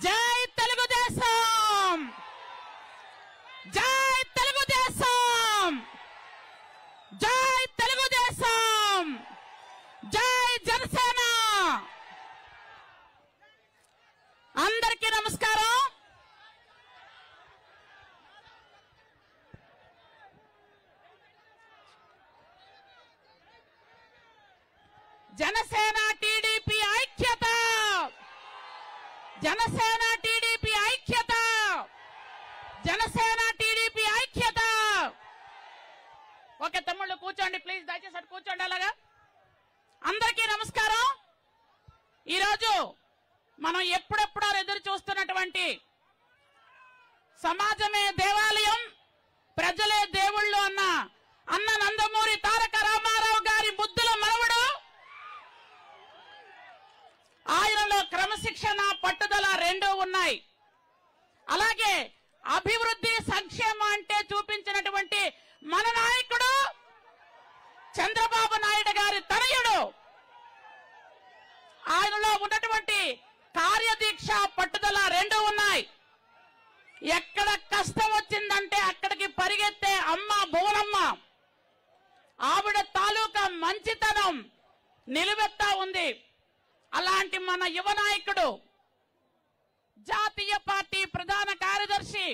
జై తెలుగుదేశం, జై తెలుగుదేశం, జై తెలుగుదేశం, జై జనసేన. అందరికీ నమస్కారం. జనసేన టీడీపీ ఐక్యత, జనసేన టీడీపీ ఐక్యత, జనసేన టీడీపీ ఐక్యత. ఓకే తమ్ముళ్ళు కూర్చోండి ప్లీజ్, దయచేసి అటు కూర్చోండి. అలాగా అందరికీ నమస్కారం. ఈరోజు మనం ఎప్పుడెప్పుడో ఎదురు చూస్తున్నటువంటి సమాజమే దేవాలయం, ప్రజలే దేవుళ్ళు అన్న నందమూరి తారక రామారావు గారి ముద్దుల మనవడు, ఆయనలో క్రమశిక్షణ పట్టుదల రెండూ ఉన్నాయి. అలాగే అభివృద్ధి సంక్షేమం అంటే చూపించినటువంటి మన నాయకుడు చంద్రబాబు నాయుడు గారి తనయుడు, ఆయనలో ఉన్నటువంటి కార్యదీక్ష పట్టుదల రెండూ ఉన్నాయి. ఎక్కడ కష్టం వచ్చిందంటే అక్కడికి పరిగెత్తే అమ్మ భువనమ్మ, ఆవిడ తాలూకా మంచితనం నిలువెత్తా ఉంది. అలాంటి మన యువ నాయకుడు, జాతీయ పార్టీ ప్రధాన కార్యదర్శి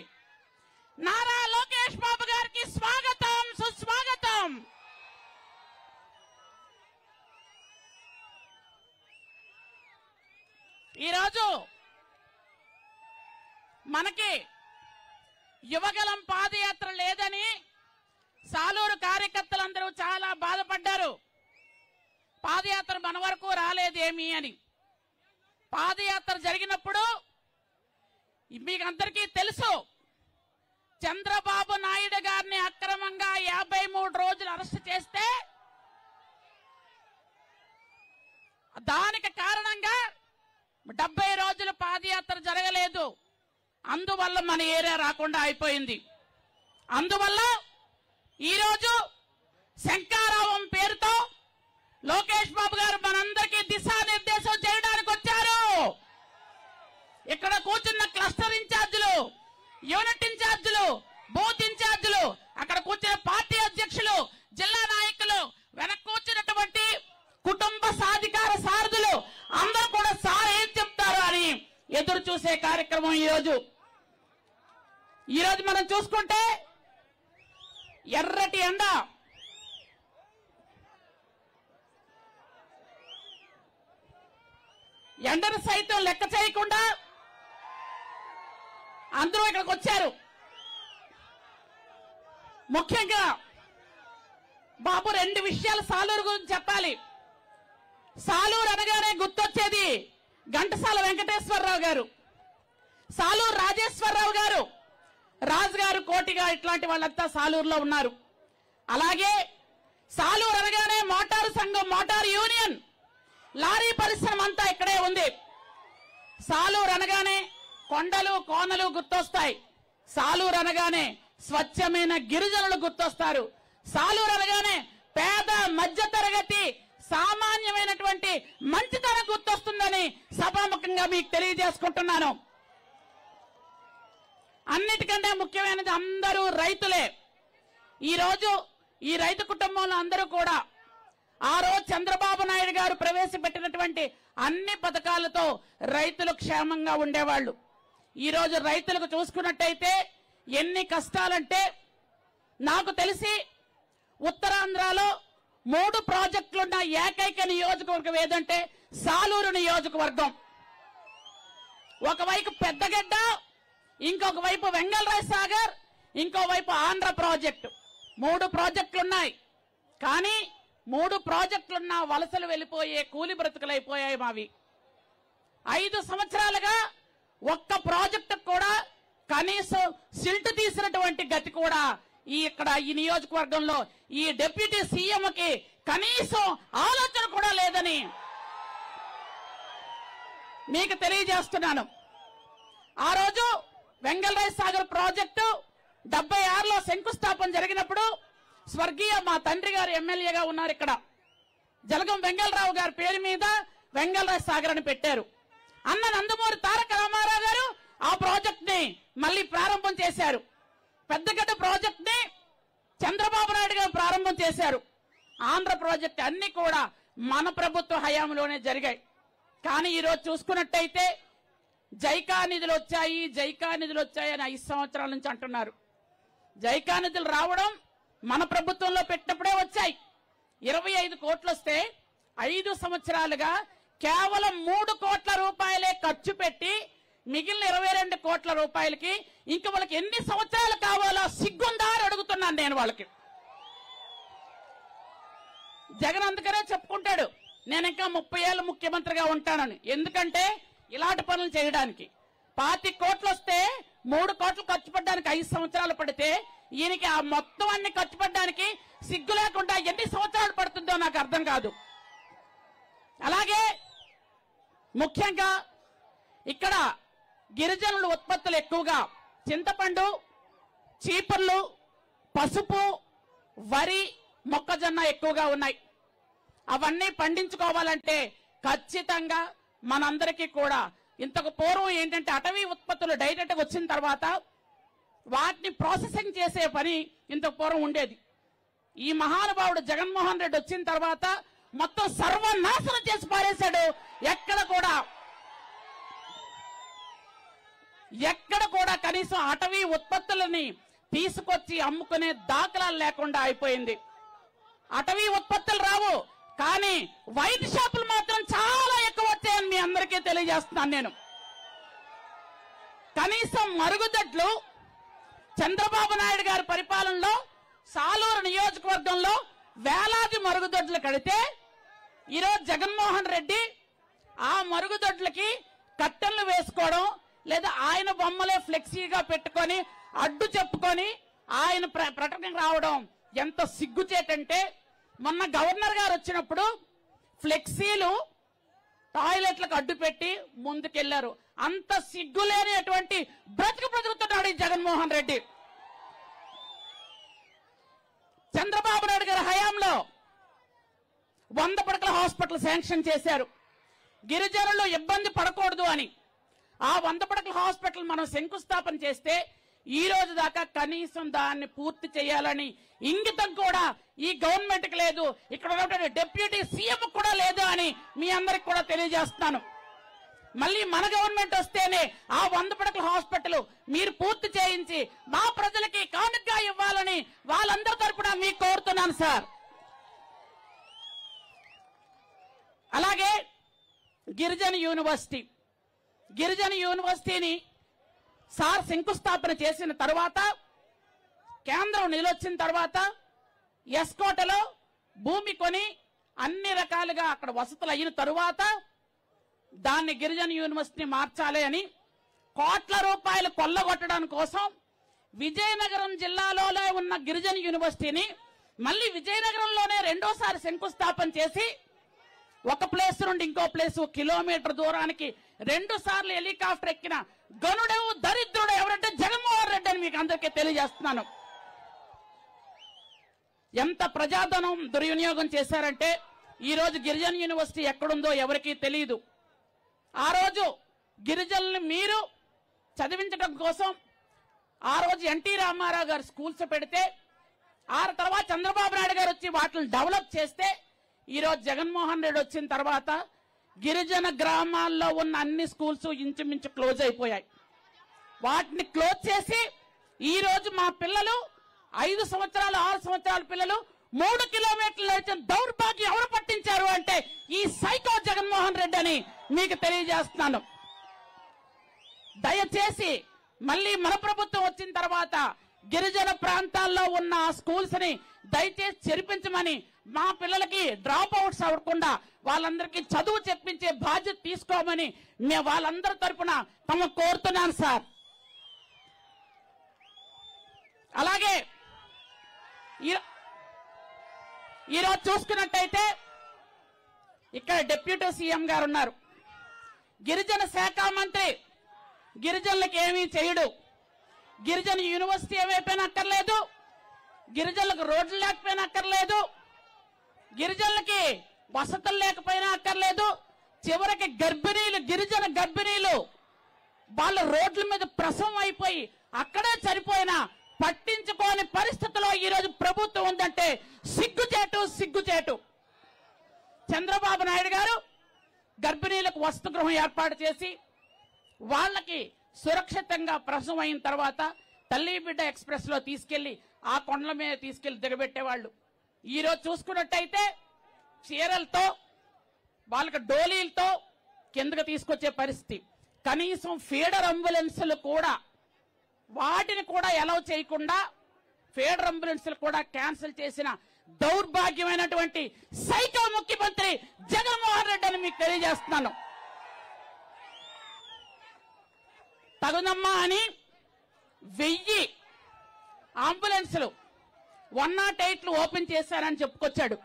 నారా లోకేష్ బాబు గారికి స్వాగతం, సుస్వాగతం. ఈరోజు మనకి యువగలం పాదయాత్ర లేదని సాలూరు కార్యకర్తలందరూ చాలా బాధపడ్డారు. పాదయాత్ర మన వరకు రాలేదేమి అని. పాదయాత్ర జరిగినప్పుడు మీకు అందరికీ తెలుసు, చంద్రబాబు నాయుడు గారిని అక్రమంగా 53 రోజులు అరెస్ట్ చేస్తే దానికి కారణంగా 70 రోజులు పాదయాత్ర జరగలేదు. అందువల్ల మన ఏరియా రాకుండా అయిపోయింది. అందువల్ల ఈరోజు శంకారావం పేరుతో లోకేష్ బాబు గారు మనందరికీ దిశానిర్దేశం చేయడానికి వచ్చారు. ఇక్కడ కూర్చున్న క్లస్టర్ ఇన్ఛార్జీలు, యూనిట్ ఇన్ఛార్జీలు, బూత్ ఇన్ఛార్జీలు, అక్కడ కూర్చున్న పార్టీ అధ్యక్షులు, జిల్లా నాయకులు, వెనక కూర్చున్నటువంటి కుటుంబ సాధికార సారథులు అందరూ కూడా సార్ ఏం చెప్తారు అని ఎదురు చూసే కార్యక్రమం ఈరోజు మనం చూసుకుంటే ఎర్రటి ఎండ, ఎండను సైతం లెక్క చేయకుండా అందరూ ఇక్కడికి వచ్చారు. ముఖ్యంగా బాబు 2 విషయాలు సాలూరు గురించి చెప్పాలి. సాలూరు అనగానే గుర్తొచ్చేది ఘంటసాల వెంకటేశ్వరరావు గారు, సాలూరు రాజేశ్వరరావు గారు, రాజుగారు, కోటిగా ఇట్లాంటి వాళ్ళంతా సాలూరులో ఉన్నారు. అలాగే సాలూరు అనగానే మోటారు సంఘం, మోటార్ యూనియన్, లారీ పరిశ్రమ అంతా ఇక్కడే ఉంది. సాలూరు అనగానే కొండలు కోనలు గుర్తొస్తాయి. సాలూరు అనగానే స్వచ్ఛమైన గిరిజనులు గుర్తొస్తారు. సాలూరు అనగానే పేద మధ్య తరగతి సామాన్యమైనటువంటి మంచితనం గుర్తొస్తుందని సభాముఖంగా మీకు తెలియజేసుకుంటున్నాను. అన్నిటికంటే ముఖ్యమైనది అందరూ రైతులే. ఈరోజు ఈ రైతు కుటుంబంలో అందరూ కూడా ఆ రోజు చంద్రబాబు నాయుడు గారు ప్రవేశపెట్టినటువంటి అన్ని పథకాలతో రైతులు క్షేమంగా ఉండేవాళ్లు. ఈరోజు రైతులకు చూసుకున్నట్టయితే ఎన్ని కష్టాలంటే, నాకు తెలిసి ఉత్తరాంధ్రలో 3 ప్రాజెక్టులున్న ఏకైక నియోజకవర్గం ఏదంటే సాలూరు నియోజకవర్గం. ఒకవైపు పెద్దగడ్డ, ఇంకొక వైపు వెంగళరాయ సాగర్, ఇంకోవైపు ఆంధ్ర ప్రాజెక్టు. 3 ప్రాజెక్టులున్నాయి. కానీ 3 ప్రాజెక్టులున్న వలసలు వెళ్ళిపోయే కూలి బ్రతుకులైపోయాయి మావి. 5 సంవత్సరాలుగా ఒక్క ప్రాజెక్టు కూడా కనీసం సిల్ట్ తీసినటువంటి గతి కూడా ఇక్కడ ఈ నియోజకవర్గంలో ఈ డిప్యూటీ సీఎంకి కనీసం ఆలోచన కూడా లేదని మీకు తెలియజేస్తున్నాను. ఆ రోజు వెంగళరాయ సాగర్ ప్రాజెక్టు 76లో శంకుస్థాపన జరిగినప్పుడు స్వర్గీయ మా తండ్రి గారు ఎమ్మెల్యేగా ఉన్నారు. ఇక్కడ జలగం వెంగళరావు గారి పేరు మీద వెంగళరాయ సాగర్ అని పెట్టారు. అన్న నందమూరి తారక రామారావు గారు ఆ ప్రాజెక్ట్ ని మళ్ళీ ప్రారంభం చేశారు. పెద్దగడ్డ ప్రాజెక్ట్ ని చంద్రబాబు నాయుడు గారు ప్రారంభం చేశారు. ఆంధ్ర ప్రాజెక్ట్ అన్ని కూడా మన ప్రభుత్వ హయాంలోనే జరిగాయి. కానీ ఈరోజు చూసుకున్నట్టయితే జైకా నిధులు వచ్చాయి అని 5 సంవత్సరాల నుంచి అంటున్నారు. జైకా నిధులు రావడం మన ప్రభుత్వంలో పెట్టినప్పుడే వచ్చాయి. 25 కోట్లు వస్తే 5 సంవత్సరాలుగా కేవలం 3 కోట్ల రూపాయలే ఖర్చు పెట్టి మిగిలిన 22 కోట్ల రూపాయలకి ఇంకా వాళ్ళకి ఎన్ని సంవత్సరాలు కావాలో సిగ్గుందా అని అడుగుతున్నాను నేను వాళ్ళకి. జగన్ అందుకనే చెప్పుకుంటాడు నేను ఇంకా 30 ఏళ్ళు ముఖ్యమంత్రిగా ఉంటానని. ఎందుకంటే ఇలాంటి పనులు చేయడానికి 25 కోట్లు వస్తే 3 కోట్లు ఖర్చు పెట్టడానికి 5 సంవత్సరాలు పడితే ఈయనకి ఆ మొత్తం అన్ని ఖర్చు పెట్టడానికి సిగ్గు లేకుండా ఎన్ని సంవత్సరాలు పడుతుందో నాకు అర్థం కాదు. అలాగే ముఖ్యంగా ఇక్కడ గిరిజనుల ఉత్పత్తులు ఎక్కువగా చింతపండు, చీపుర్లు, పసుపు, వరి, మొక్కజొన్న ఎక్కువగా ఉన్నాయి. అవన్నీ పండించుకోవాలంటే ఖచ్చితంగా మనందరికీ కూడా ఇంతకు పూర్వం ఏంటంటే అటవీ ఉత్పత్తులు డైరెక్ట్ గా వచ్చిన తర్వాత వాటిని ప్రాసెసింగ్ చేసే పని ఇంతకు పూర్వం ఉండేది. ఈ మహానుభావుడు జగన్మోహన్ రెడ్డి వచ్చిన తర్వాత మొత్తం సర్వనాశనం చేసి పారేశాడు. ఎక్కడ కూడా కనీసం అటవీ ఉత్పత్తులని తీసుకొచ్చి అమ్ముకునే దాఖలాలు లేకుండా అయిపోయింది. అటవీ ఉత్పత్తులు రావు, కానీ వైన్ షాపులు మాత్రం చాలా ఎక్కువ వచ్చాయని మీ అందరికీ తెలియజేస్తున్నాను నేను. కనీసం మరుగుదొడ్లు చంద్రబాబు నాయుడు గారి పరిపాలనలో సాలూరు నియోజకవర్గంలో వేలాది మరుగుదొడ్లు కడితే ఈరోజు జగన్మోహన్ రెడ్డి ఆ మరుగుదొడ్లకి కట్టెలు వేసుకోవడం లేదా ఆయన బొమ్మలే ఫ్లెక్సీగా పెట్టుకొని అడ్డు చెప్పుకొని ఆయన ప్రకటనకు రావడం ఎంత సిగ్గుచేటంటే మొన్న గవర్నర్ గారు వచ్చినప్పుడు ఫ్లెక్సీలు టాయిలెట్లకు అడ్డు పెట్టి ముందుకెళ్లారు. అంత సిగ్గులేనిటువంటి బ్రతుకుతున్నాడు ఈ జగన్మోహన్ రెడ్డి. చంద్రబాబు నాయుడు గారి హయాంలో 100 పడకల హాస్పిటల్ శాంక్షన్ చేశారు. గిరిజనులు ఇబ్బంది పడకూడదు అని ఆ 100 పడకల హాస్పిటల్ మనం శంకుస్థాపన చేస్తే ఈ రోజు దాకా కనీసం దాన్ని పూర్తి చేయాలని ఇంగితం కూడా ఈ గవర్నమెంట్ కి లేదు, ఇక్కడ ఉన్నటువంటి డిప్యూటీ సీఎం కూడా లేదు అని మీ అందరికి కూడా తెలియజేస్తున్నాను. మళ్ళీ మన గవర్నమెంట్ వస్తేనే ఆ 100 పడకల హాస్పిటల్ మీరు పూర్తి చేయించి మా ప్రజలకి కానుకగా ఇవ్వాలని వాళ్ళందరి తరపున మీకు కోరుతున్నాను సార్. అలాగే గిరిజన యూనివర్సిటీని సార్ శంకుస్థాపన చేసిన తర్వాత కేంద్రం నిలొచ్చిన తర్వాత ఎస్కోటలో భూమి కొని అన్ని రకాలుగా అక్కడ వసతులు అయిన తరువాత దాన్ని గిరిజన యూనివర్సిటీ మార్చాలి అని కోట్ల రూపాయలు కొల్లగొట్టడం కోసం విజయనగరం జిల్లాలో ఉన్న గిరిజన యూనివర్సిటీని మళ్ళీ విజయనగరంలోనే రెండోసారి శంకుస్థాపన చేసి ఒక ప్లేస్ నుండి ఇంకో ప్లేస్ కిలోమీటర్ దూరానికి 2 సార్లు హెలికాప్టర్ ఎక్కిన గనుడు దరిద్రుడు ఎవరంటే జగన్మోహన్ రెడ్డి అని మీకు అందరికీ తెలియజేస్తున్నాను. ఎంత ప్రజాధనం దుర్వినియోగం చేశారంటే ఈ రోజు గిరిజన యూనివర్సిటీ ఎక్కడుందో ఎవరికీ తెలియదు. ఆ రోజు గిరిజనుల్ని మీరు చదివించడం కోసం ఆ రోజు ఎన్టీ రామారావు గారు స్కూల్స్ పెడితే ఆ తర్వాత చంద్రబాబు నాయుడు గారు వచ్చి వాటిని డెవలప్ చేస్తే ఈ రోజు జగన్మోహన్ రెడ్డి వచ్చిన తర్వాత గిరిజన గ్రామాల్లో ఉన్న అన్ని స్కూల్స్ ఇంచుమించు క్లోజ్ అయిపోయాయి. వాటిని క్లోజ్ చేసి ఈ రోజు మా పిల్లలు 5 సంవత్సరాలు 6 సంవత్సరాల పిల్లలు 3 కిలోమీటర్లు నడిచిన దౌర్భాగ్యం ఎవరు పట్టించారు అంటే ఈ సైకో జగన్మోహన్ రెడ్డి అని మీకు తెలియజేస్తున్నాను. దయచేసి మళ్ళీ మన ప్రభుత్వం వచ్చిన తర్వాత గిరిజన ప్రాంతాల్లో ఉన్న స్కూల్స్ ని దయచేసి చెరిపించమని మా పిల్లలకి డ్రాప్ అవుట్స్ అవ్వకుండా వాళ్ళందరికీ చదువు చెప్పించే బాధ్యత తీసుకోమని మేము వాళ్ళందరి తరపున తమ కోరుతున్నాను సార్. అలాగే ఈరోజు చూసుకున్నట్టయితే ఇక్కడ డిప్యూటీ సీఎం గారు ఉన్నారు. గిరిజన శాఖ మంత్రి గిరిజనులకు ఏమీ చేయడు. గిరిజన యూనివర్సిటీ ఏమైపోయినా అక్కర్లేదు, గిరిజనులకు రోడ్లు లేకపోయినా అక్కర్లేదు, గిరిజనులకి వసతులు లేకపోయినా అక్కర్లేదు, చివరికి గర్భిణీలు, గిరిజన గర్భిణీలు వాళ్ళ రోడ్ల మీద ప్రసవం అయిపోయి అక్కడే చనిపోయినా పట్టించుకోని పరిస్థితిలో ఈరోజు ప్రభుత్వం ఉందంటే సిగ్గుచేటు. చంద్రబాబు నాయుడు గారు గర్భిణీలకు వసతి గృహం ఏర్పాటు చేసి వాళ్ళకి సురక్షితంగా ప్రసవం అయిన తర్వాత తల్లి బిడ్డ ఎక్స్ప్రెస్ లో తీసుకెళ్లి ఆ కొండల మీద తీసుకెళ్లి దిగబెట్టేవాళ్ళు. ఈరోజు చూసుకున్నట్టయితే చీరలతో వాళ్ళకి డోలీలతో కిందకు తీసుకొచ్చే పరిస్థితి. కనీసం ఫీడర్ అంబులెన్సులు కూడా వాటిని కూడా అలౌ చేయకుండా ఫీడర్ అంబులెన్సులు కూడా క్యాన్సిల్ చేసిన దౌర్భాగ్యమైనటువంటి సైకో ముఖ్యమంత్రి జగన్మోహన్ రెడ్డి అని మీకు తెలియజేస్తున్నాను. తగునమ్మా అని 1000 అంబులెన్సులు 108లు ఓపెన్ చేశారని చెప్పుకొచ్చాడు.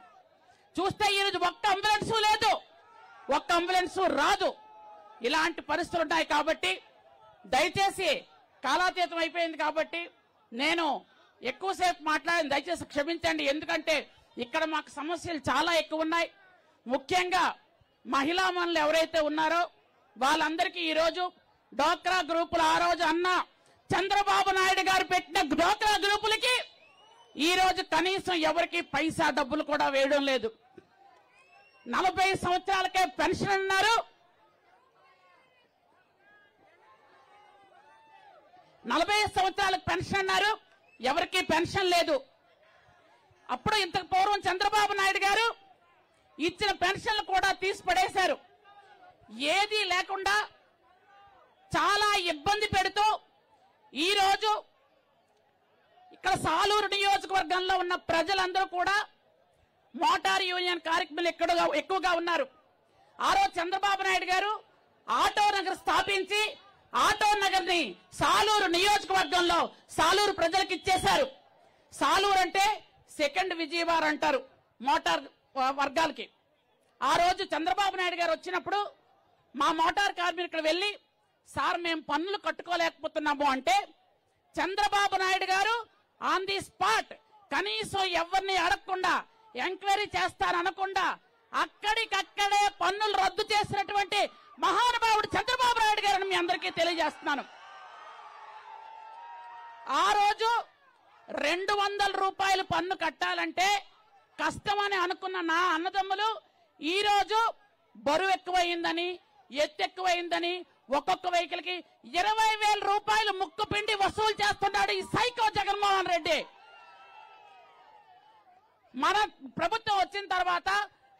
చూస్తే ఈరోజు ఒక్క అంబులెన్స్ లేదు, ఒక్క అంబులెన్స్ రాదు. ఇలాంటి పరిస్థితులు ఉన్నాయి. కాబట్టి దయచేసి కాలాతీతం అయిపోయింది కాబట్టి నేను ఎక్కువసేపు మాట్లాడింది దయచేసి క్షమించండి. ఎందుకంటే ఇక్కడ మాకు సమస్యలు చాలా ఎక్కువ ఉన్నాయి. ముఖ్యంగా మహిళా మనులు ఎవరైతే ఉన్నారో వాళ్ళందరికీ ఈరోజు డోక్రా గ్రూపులు ఆ రోజు అన్న చంద్రబాబు నాయుడు గారు పెట్టిన డోక్రా గ్రూపులకి ఈ రోజు కనీసం ఎవరికి పైసా డబ్బులు కూడా వేయడం లేదు. 40 సంవత్సరాలకే పెన్షన్ అన్నారు. 40 సంవత్సరాలకు పెన్షన్ అన్నారు, ఎవరికి పెన్షన్ లేదు. అప్పుడు ఇంతకు పూర్వం చంద్రబాబు నాయుడు గారు ఇచ్చిన పెన్షన్లు కూడా తీసి పడేశారు. ఏదీ లేకుండా చాలా ఇబ్బంది పెడుతూ ఈరోజు ఇక్కడ సాలూరు నియోజకవర్గంలో ఉన్న ప్రజలందరూ కూడా మోటార్ యూనియన్ కార్యక్రమాలు ఎక్కువగా ఉన్నారు. ఆ రోజు చంద్రబాబు నాయుడు గారు ఆటో నగర్ స్థాపించి ఆటో నగర్ ని సాలూరు నియోజకవర్గంలో సాలూరు ప్రజలకు ఇచ్చేశారు. సాలూరు అంటే సెకండ్ విజయవాడ అంటారు మోటార్ వర్గాలకి. ఆ రోజు చంద్రబాబు నాయుడు గారు వచ్చినప్పుడు మా మోటార్ కార్మికులు వెళ్లి సార్ మేము పన్నులు కట్టుకోలేకపోతున్నాము అంటే చంద్రబాబు నాయుడు గారు ఆన్ ది స్పాట్ కనీసం ఎవరిని అడగకుండా ఎంక్వైరీ చేస్తారనకుండా అక్కడికక్కడే పన్నులు రద్దు చేసినటువంటి మహానుభావుడు చంద్రబాబు నాయుడు గారిని మీ అందరికీ తెలియజేస్తున్నాను. ఆ రోజు 200 రూపాయలు పన్ను కట్టాలంటే కష్టమని అనుకున్న నా అన్నదమ్ములు ఈ రోజు బరువు ఎక్కువైందని ఎత్తు ఎక్కువైందని ఒక్కొక్క వెహికల్ కి 20,000 రూపాయలు ముక్కు పిండి వసూలు చేస్తున్నాడు ఈ సైకో జగన్మోహన్ రెడ్డి. మన ప్రభుత్వం వచ్చిన తర్వాత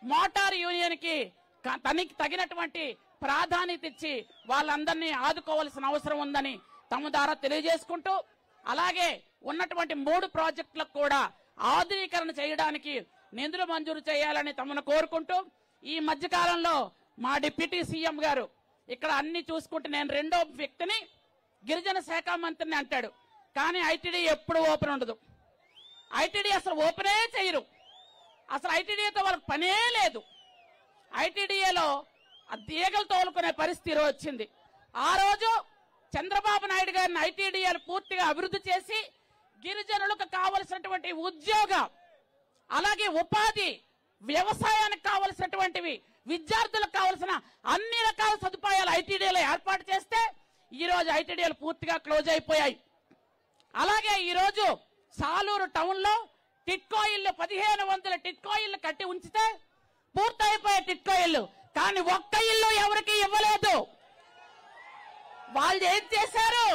మోటార్ యూనియన్ కి తనకి తగినటువంటి ప్రాధాన్యత ఇచ్చి వాళ్ళందరినీ ఆదుకోవాల్సిన అవసరం ఉందని తమ ద్వారా తెలియజేసుకుంటూ అలాగే ఉన్నటువంటి 3 ప్రాజెక్టులకు కూడా ఆధునీకరణ చేయడానికి నిధులు మంజూరు చేయాలని తమను కోరుకుంటూ ఈ మధ్యకాలంలో మా డిప్యూటీ సీఎం గారు ఇక్కడ అన్ని చూసుకుంటే నేను రెండో వ్యక్తిని గిరిజన శాఖ మంత్రిని అంటాడు. కానీ ఐటీడీ ఎప్పుడు ఓపెన్ ఉండదు. ఐటీడీ అసలు ఓపెనే చేయరు. అసలు ఐటీడీతో వాళ్ళకి పనే లేదు. ఐటీడీఏలో తీగలు తోలుకునే పరిస్థితి వచ్చింది. ఆ రోజు చంద్రబాబు నాయుడు గారిని ఐటీడీఏలు పూర్తిగా అభివృద్ధి చేసి గిరిజనులకు కావలసినటువంటి ఉద్యోగ అలాగే ఉపాధి వ్యవసాయానికి కావలసినటువంటివి విద్యార్థులకు కావలసిన అన్ని రకాల సదుపాయాలు ఐటీడీఏలో ఏర్పాటు చేస్తే ఈ రోజు ఐటీడీఏలు పూర్తిగా క్లోజ్ అయిపోయాయి. అలాగే ఈ రోజు సాలూరు టౌన్ లో టిట్కో ఇల్లు 1500 టిట్కో ఇల్లు కట్టి ఉంచితే పూర్తయిపోయే టిట్కో ఇల్లు కానీ ఒక్క ఇల్లు ఎవరికి ఇవ్వలేదు. వాళ్ళు ఏం చేశారు?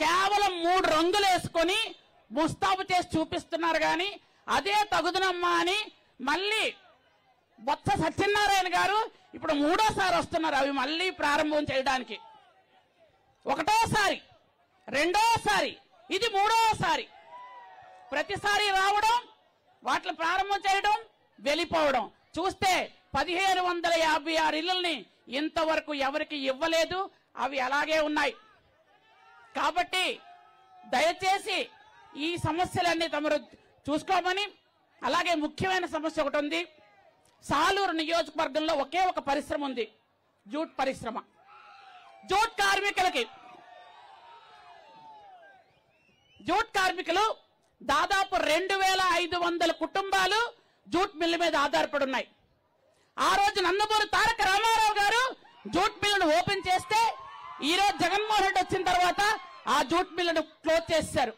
కేవలం 3 రంగులు వేసుకొని ముస్తాబు చేసి చూపిస్తున్నారు. కానీ అదే తగుదనమ్మా అని మళ్ళీ బొత్స సత్యనారాయణ గారు ఇప్పుడు 3వసారి వస్తున్నారు అవి మళ్ళీ ప్రారంభం చేయడానికి. 1వసారి, 2వసారి, ఇది 3వసారి. ప్రతిసారి రావడం, వాటిని ప్రారంభం చేయడం, వెళ్ళిపోవడం. చూస్తే 1556 ఇళ్లని ఇంతవరకు ఎవరికి ఇవ్వలేదు. అవి అలాగే ఉన్నాయి. కాబట్టి దయచేసి ఈ సమస్యలన్నీ తమరు చూసుకోమని, అలాగే ముఖ్యమైన సమస్య ఒకటి ఉంది. సాలూరు నియోజకవర్గంలో ఒకే ఒక పరిశ్రమ ఉంది, జూట్ పరిశ్రమ. జూట్ కార్మికులు దాదాపు 2500 కుటుంబాలు జూట్ మిల్లు మీద ఆధారపడి ఉన్నాయి. ఆ రోజు నందమూరి తారక రామారావు గారు జూట్ మిల్లును ఓపెన్ చేస్తే ఈ రోజు జగన్మోహన్ రెడ్డి వచ్చిన తర్వాత ఆ జూట్ మిల్లును క్లోజ్ చేశారు,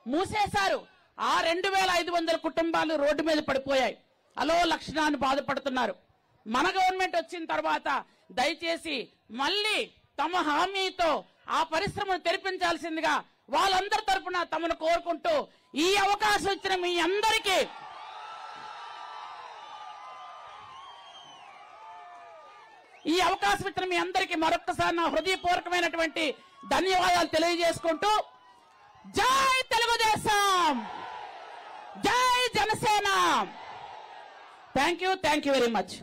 మూసేశారు. ఆ 2500 కుటుంబాలు రోడ్డు మీద పడిపోయాయి, అలో లక్షణాన్ని బాధపడుతున్నారు. మన గవర్నమెంట్ వచ్చిన తర్వాత దయచేసి మళ్ళీ తమ హామీతో ఆ పరిశ్రమను తెరిపించాల్సిందిగా వాళ్ళందరి తరపున తమను కోరుకుంటూ ఈ అవకాశం ఇచ్చిన మీ అందరికీ మరొక్కసారి నా హృదయపూర్వకమైనటువంటి ధన్యవాదాలు తెలియజేసుకుంటూ జై తెలుగుదేశం, జై Janasena. Thank you very much.